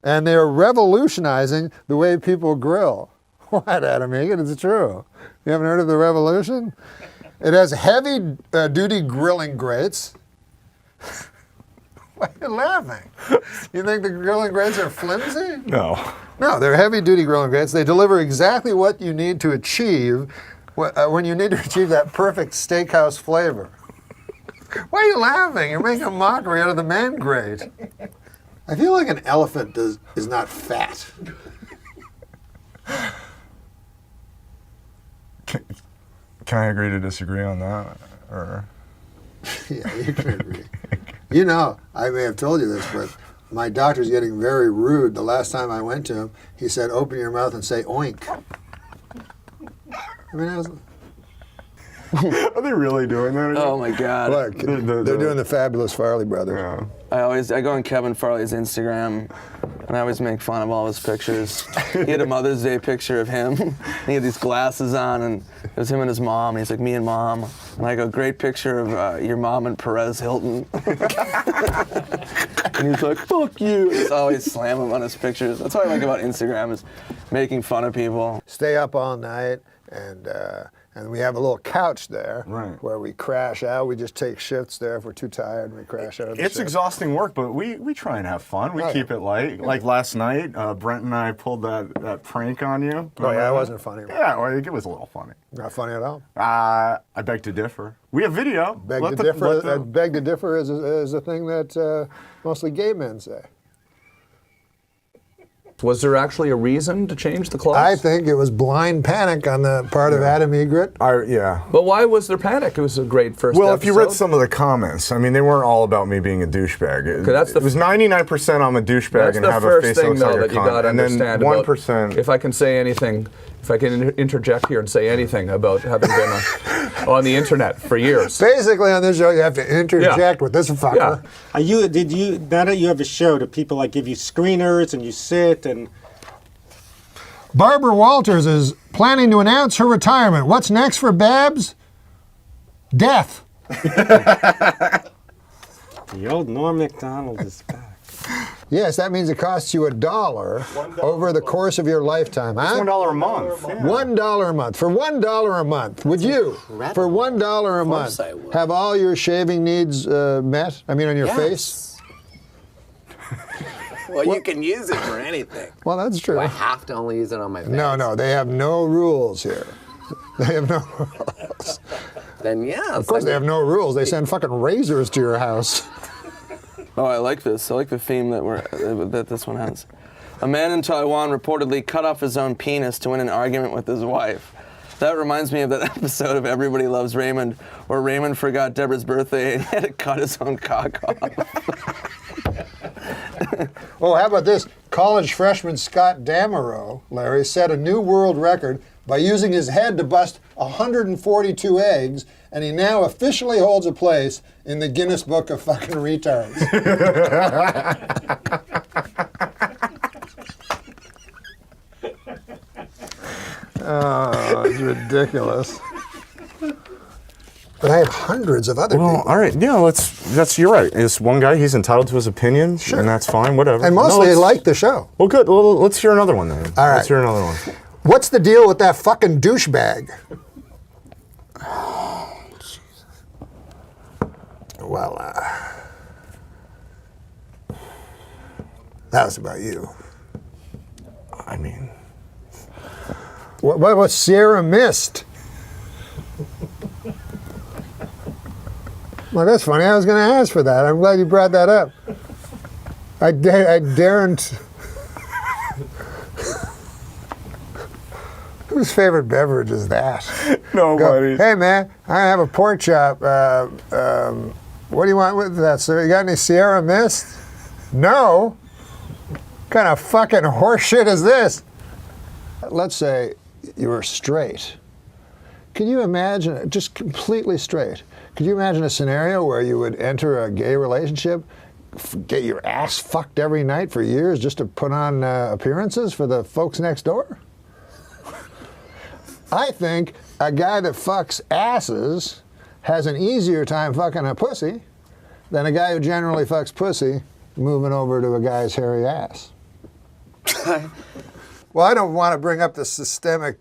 And they're revolutionizing the way people grill. What, Adam Egan? It's true. You haven't heard of the revolution? It has heavy duty grilling grates. Why are you laughing? You think the grilling grates are flimsy? No. No, they're heavy duty grilling grates. They deliver exactly what you need to achieve when you need to achieve that perfect steakhouse flavor. Why are you laughing? You're making a mockery out of the man grate. I feel like an elephant is not fat. Can I agree to disagree on that? Or Yeah, you can agree. You know, I may have told you this, but my doctor's getting very rude. The last time I went to him, he said, "Open your mouth and say oink." I mean, I was... Are they really doing that? Oh my God. Look, they're doing the Fabulous Farley Brothers. Yeah. I go on Kevin Farley's Instagram, and I always make fun of all his pictures. He had a Mother's Day picture of him. And he had these glasses on, and it was him and his mom. And he's like, "Me and Mom." And I go, "Great picture of your mom and Perez Hilton." And he's like, "Fuck you." It's always slam him on his pictures. That's what I like about Instagram, is making fun of people. Stay up all night, and we have a little couch there where we crash out. We just take shifts there if we're too tired, and we crash out of the It's shift. Exhausting work, but we try and have fun. We keep it light. Like last night, Brent and I pulled that prank on you. Oh yeah, it wasn't funny. Yeah, well, it was a little funny. Not funny at all. I beg to differ. We have video. Beg to differ is a thing that mostly gay men say. Was there actually a reason to change the clause? I think it was blind panic on the part of Adam Egret. Yeah. But why was there panic? It was a great first Well, episode. if you read some of the comments, I mean, they weren't all about me being a douchebag. It was 99% I'm a douchebag and have a face that looks like a cunt. And then 1%. If I can say anything, if I can interject here and say anything about having been on the internet for years. Basically, on this show, you have to interject with this fucker. Yeah. Now that you have a show, do people like give you screeners and you sit and... Barbara Walters is planning to announce her retirement. What's next for Babs? Death. The old Norm Macdonald is back. Yes, that means it costs you $1 over the course of your lifetime. Huh? $1 a month. Yeah. $1 a month. For $1 a month, would you, for $1 a month, have all your shaving needs met? I mean, on your face? Well, you can use it for anything. Well, that's true. Do I have to only use it on my face? No, they have no rules here. They have no rules. Then yes. Of course, they have no rules. They send fucking razors to your house. Oh, I like this. I like the theme that this one has. A man in Taiwan reportedly cut off his own penis to win an argument with his wife. That reminds me of that episode of Everybody Loves Raymond, where Raymond forgot Deborah's birthday and he had to cut his own cock off. Oh, how about this? College freshman Scott Damerow, Larry, set a new world record by using his head to bust 142 eggs, and he now officially holds a place in the Guinness Book of fucking retards. Oh, it's ridiculous. But I have hundreds of other people. All right, yeah, you're right. It's one guy, he's entitled to his opinion, and that's fine, whatever. And mostly they like the show. Well, good. Well, let's hear another one then. All right. Let's hear another one. What's the deal with that fucking douchebag? Well, that was about you. I mean... What was Sierra Mist? Well, that's funny. I was going to ask for that. I'm glad you brought that up. I daren't. Whose favorite beverage is that? Nobody. Hey, man, I have a pork chop. What do you want with that, sir? You got any Sierra Mist? No. What kind of fucking horseshit is this? Let's say you were straight. Can you imagine, just completely straight, could you imagine a scenario where you would enter a gay relationship, get your ass fucked every night for years just to put on appearances for the folks next door? I think a guy that fucks asses has an easier time fucking a pussy than a guy who generally fucks pussy moving over to a guy's hairy ass. Well, I don't want to bring up the systemic,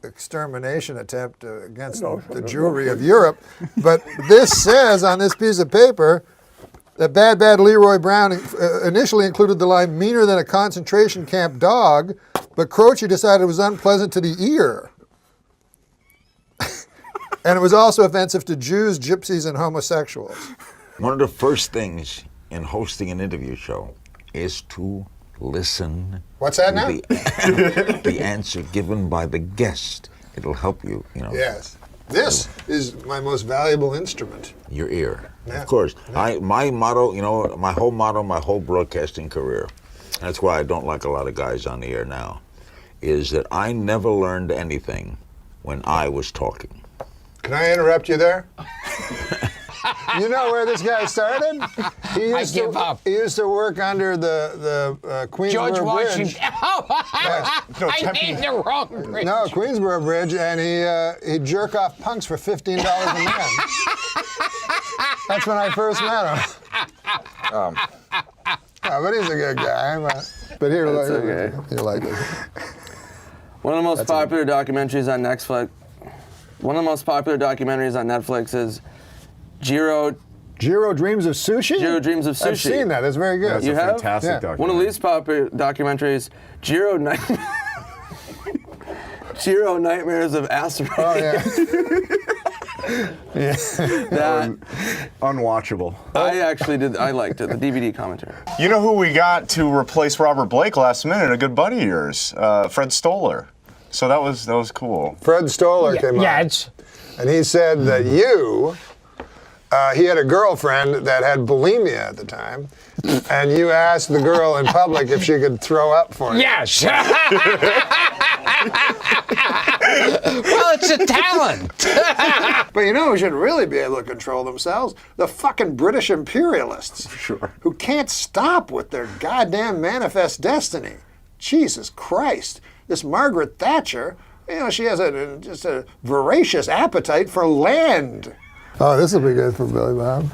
extermination attempt against the Jewry of Europe, but this says on this piece of paper that Bad Leroy Brown initially included the line "meaner than a concentration camp dog," but Croce decided it was unpleasant to the ear. And it was also offensive to Jews, gypsies, and homosexuals. One of the first things in hosting an interview show is to listen. What's that now? The answer given by the guest. It'll help you, Yes. This is my most valuable instrument. Your ear. Yeah. Of course. Yeah. My motto, my whole broadcasting career, that's why I don't like a lot of guys on the air now, is that I never learned anything when I was talking. Can I interrupt you there? You know where this guy started? He used to work under the Queensboro George Bridge. Washington. Oh, I named the wrong bridge. No, Queensboro Bridge, and he'd jerk off punks for $15 a man. That's when I first met him. But he's a good guy. But here, you like this. One of the most popular documentaries on Netflix. One of the most popular documentaries on Netflix is Jiro Dreams of Sushi? Jiro Dreams of Sushi. I've seen that. It's very good. That's You a have? fantastic Yeah. documentary. One of the least popular documentaries, Jiro Nightmares of Asteroid. Oh, yeah. That Unwatchable. I liked it, the DVD commentary. You know who we got to replace Robert Blake last minute? A good buddy of yours, Fred Stoller. So that was cool. Fred Stoller came on. Yeah, And he said that he had a girlfriend that had bulimia at the time, and you asked the girl in public if she could throw up for you. yes. Well, it's a talent. But who should really be able to control themselves? The fucking British imperialists. Sure. Who can't stop with their goddamn manifest destiny. Jesus Christ. This Margaret Thatcher, she has just a voracious appetite for land. Oh, this will be good for Billy Bob.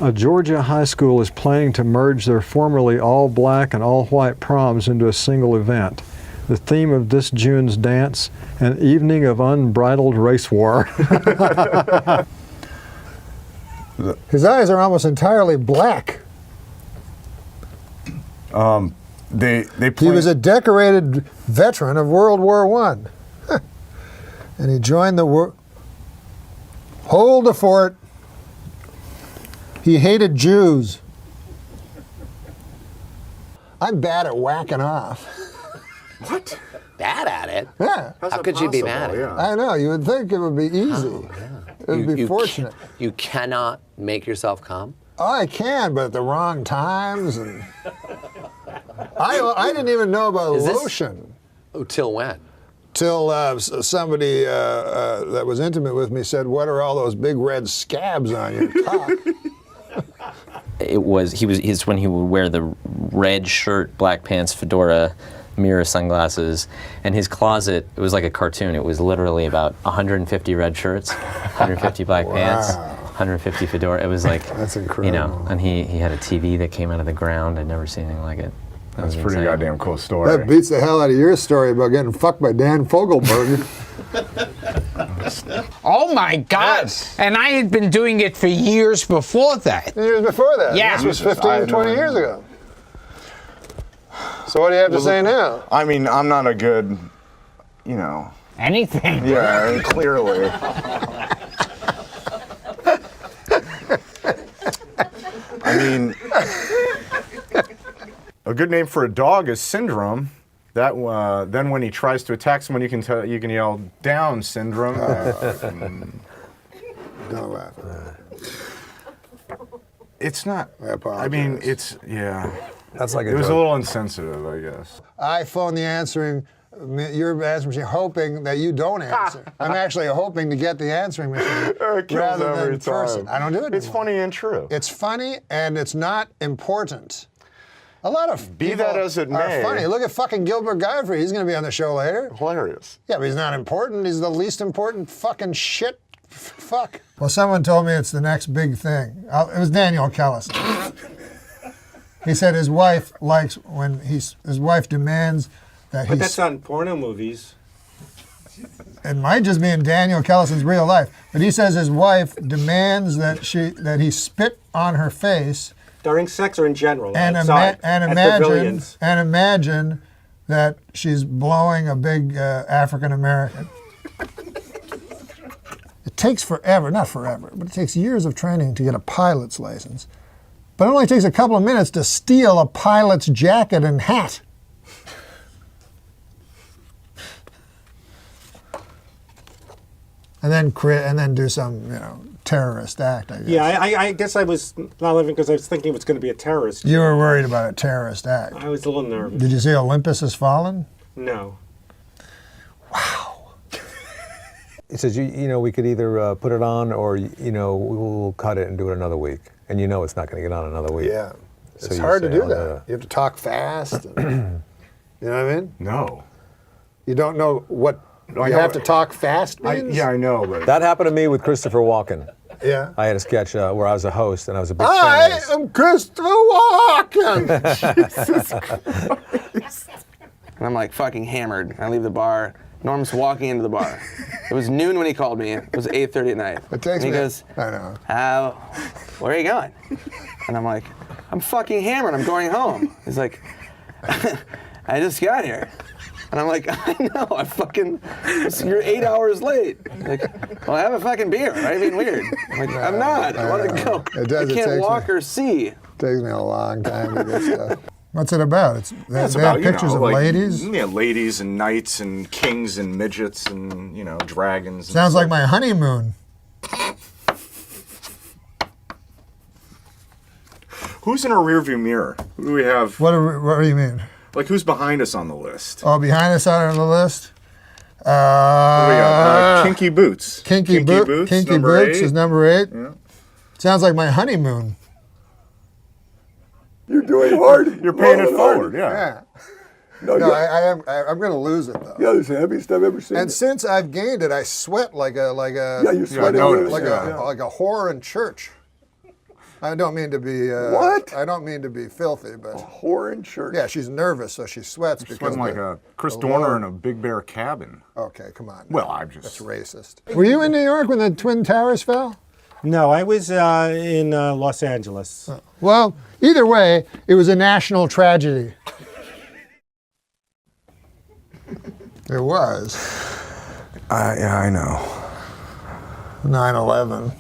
A Georgia high school is planning to merge their formerly all-black and all-white proms into a single event. The theme of this June's dance, an evening of unbridled race war. His eyes are almost entirely black. He was a decorated veteran of World War I. And he joined the war. Hold the fort. He hated Jews. I'm bad at whacking off. What? Bad at it? Yeah. How could you be bad at it? I know. You would think it would be easy. It would be fortunate. You cannot make yourself come? Oh, I can, but at the wrong times. And I didn't even know about lotion. Oh, till when? Till somebody that was intimate with me said, "What are all those big red scabs on your cock?" He's when he would wear the red shirt, black pants, fedora, mirror sunglasses, and his closet, it was like a cartoon. It was literally about 150 red shirts, 150 black pants, 150 fedora. It was like, that's incredible. And he had a TV that came out of the ground. I'd never seen anything like it. That's a pretty goddamn cool story. That beats the hell out of your story about getting fucked by Dan Fogelberg. Oh my God! Yes. And I had been doing it for years before that. Years before that. Yeah. This was 15, 20 years ago. So what do you have to say now? I mean, I'm not a good, Anything. Yeah, clearly. I mean, a good name for a dog is Syndrome. That then when he tries to attack someone, you can yell "Down, Syndrome." Don't laugh. It's not. I apologize. I mean, yeah. That's like it was a little insensitive, I guess. I phone your answering machine hoping that you don't answer. I'm actually hoping to get the answering machine rather than in person. I don't do it It's anymore. funny and true. It's funny and it's not important. A lot of Be people that as it are may. funny. Look at fucking Gilbert Gottfried. He's going to be on the show later. Hilarious. Yeah, but he's not important. He's the least important fucking shit. Fuck. Well, someone told me it's the next big thing. It was Daniel Kellis. He said his wife likes when his wife demands that But that's not in porno movies. It might just be in Daniel Kellison's real life, but he says his wife demands that he spit on her face During sex or in general? and imagine that she's blowing a big African American. It takes forever, not forever, but it takes years of training to get a pilot's license. But it only takes a couple of minutes to steal a pilot's jacket and hat. And then do some, terrorist act, I guess. Yeah, I guess I was not living because I was thinking it was going to be a terrorist. You were worried about a terrorist act. I was a little nervous. Did you see Olympus Has Fallen? No. Wow. He says, we could either put it on or, we'll cut it and do it another week. And it's not going to get on another week. Yeah. So It's you hard to say, do "Oh, that. You have to talk fast. And, you know what I mean? No. You don't know what you have to talk fast means? I know, but... That happened to me with Christopher Walken. Yeah. I had a sketch where I was a host and I was a big fan I of his. am Christopher Walken. Jesus Christ. And I'm like fucking hammered. I leave the bar. Norm's walking into the bar. It was noon when he called me. It was 8:30 at night. It takes and he goes, I know. Where are you going? And I'm like, I'm fucking hammered. I'm going home. He's like, I just got here. And I'm like, I know, you're 8 hours late. Like, well, have a fucking beer, right? Being weird. I'm like, I'm not. I want to go. I can't walk or see. It takes me a long time to get stuff. What's it about? It's they about, have pictures of ladies? Yeah, ladies and knights and kings and midgets and, dragons. And Sounds like my honeymoon. Who's in our rearview mirror? Who do we have? What do you mean? Like, who's behind us on the list? Oh, behind us on the list? What do we got? Kinky Boots. Kinky Boots is number 8. Yeah. Sounds like my honeymoon. You're doing hard. You're paying it forward, yeah. No, I'm going to lose it, though. Yeah, it's the heaviest I've ever seen. And since I've gained it, I sweat like a you sweat like a whore in church. I don't mean to be what? I don't mean to be filthy, but a whore in church. Yeah, she's nervous, so she sweats because sweating like a Chris Dorner in a Big Bear cabin. Okay, come on. Well, that's racist. Were you in New York when the Twin Towers fell? No, I was in Los Angeles. Oh. Well, either way, it was a national tragedy. It was. Yeah, I know. 9/11.